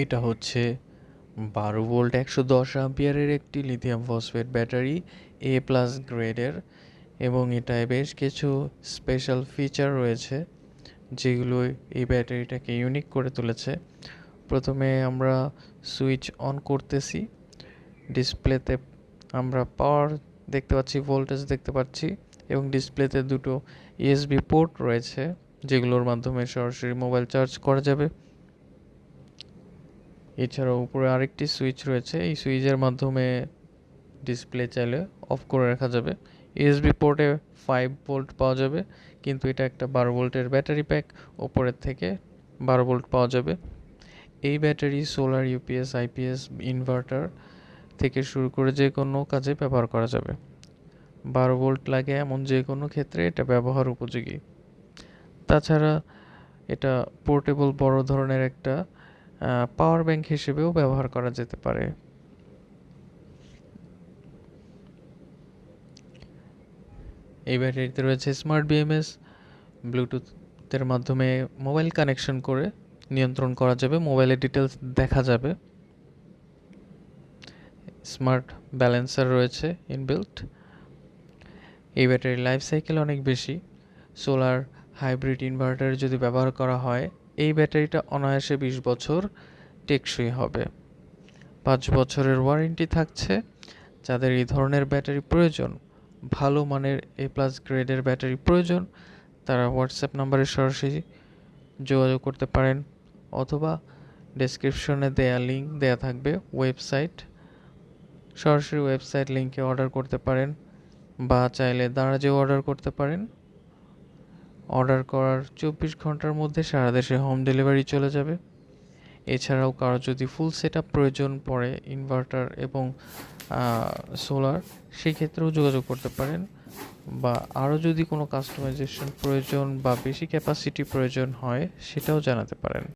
এটা হচ্ছে 12 ভোল্ট 110 অ্যাম্পিয়ারের একটি লিথিয়াম ফসফেট ব্যাটারি এ প্লাস গ্রেডের, এবং এটায় বেশ কিছু স্পেশাল ফিচার রয়েছে যেগুলো এই ব্যাটারিটাকে ইউনিক করে তুলেছে। প্রথমে আমরা সুইচ অন করতেছি, ডিসপ্লেতে আমরা পাওয়ার দেখতে পাচ্ছি, ভোল্টেজ দেখতে পাচ্ছি, এবং ডিসপ্লেতে দুটো ইউএসবি পোর্ট রয়েছে যেগুলোর মাধ্যমে সরাসরি মোবাইল চার্জ করা যাবে। এছাড়াও উপরে আরেকটি সুইচ রয়েছে, এই সুইচের মাধ্যমে ডিসপ্লে চাইলে অফ করে রাখা যাবে। ইউএসবি পোর্টে 5 ভোল্ট পাওয়া যাবে, কিন্তু এটা একটা 12 ভোল্টের ব্যাটারি প্যাক, ওপরের থেকে 12 ভোল্ট পাওয়া যাবে। এই battery solar, UPS, IPS, inverter থেকে শুরু করে যে কোনো কাজে ব্যবহার করা যাবে। 12 ভোল্ট লাগে এমন যে কোনো ক্ষেত্রে এটা ব্যবহার উপযোগী। তাছাড়া এটা পোর্টেবল বড় ধরনের একটা পাওয়ার ব্যাংক হিসেবেও ব্যবহার করা যেতে পারে। এই ব্যাটারিতে রয়েছে স্মার্ট বিএমএস, ব্লুটুথের মাধ্যমে মোবাইল কানেকশন করে নিয়ন্ত্রণ করা যাবে, মোবাইলের ডিটেলস দেখা যাবে। স্মার্ট ব্যালেন্সার রয়েছে ইনবিল্ট। এই ব্যাটারির লাইফ সাইকেল অনেক বেশি। সোলার, হাইব্রিড ইনভার্টার যদি ব্যবহার করা হয়, এই ব্যাটারিটা অনায়াসে 20 বছর টেকসই হবে। 5 বছরের ওয়ারেন্টি থাকছে। যাদের এই ধরনের ব্যাটারি প্রয়োজন, ভালো মানের এ প্লাস গ্রেডের ব্যাটারি প্রয়োজন, তারা হোয়াটসঅ্যাপ নাম্বারে সরাসরি যোগাযোগ করতে পারেন, অথবা ডেসক্রিপশনে দেয়া লিঙ্ক দেয়া থাকবে ওয়েবসাইট, সরাসরি ওয়েবসাইট লিঙ্কে অর্ডার করতে পারেন, বা চাইলে দারাজেও অর্ডার করতে পারেন। অর্ডার করার 24 ঘন্টার মধ্যে সারা দেশে হোম ডেলিভারি চলে যাবে। এছাড়াও কারো যদি ফুল সেট আপ প্রয়োজন পড়ে ইনভার্টার এবং সোলার, সেক্ষেত্রেও যোগাযোগ করতে পারেন, বা আরও যদি কোনো কাস্টমাইজেশন প্রয়োজন বা বেশি ক্যাপাসিটি প্রয়োজন হয় সেটাও জানাতে পারেন।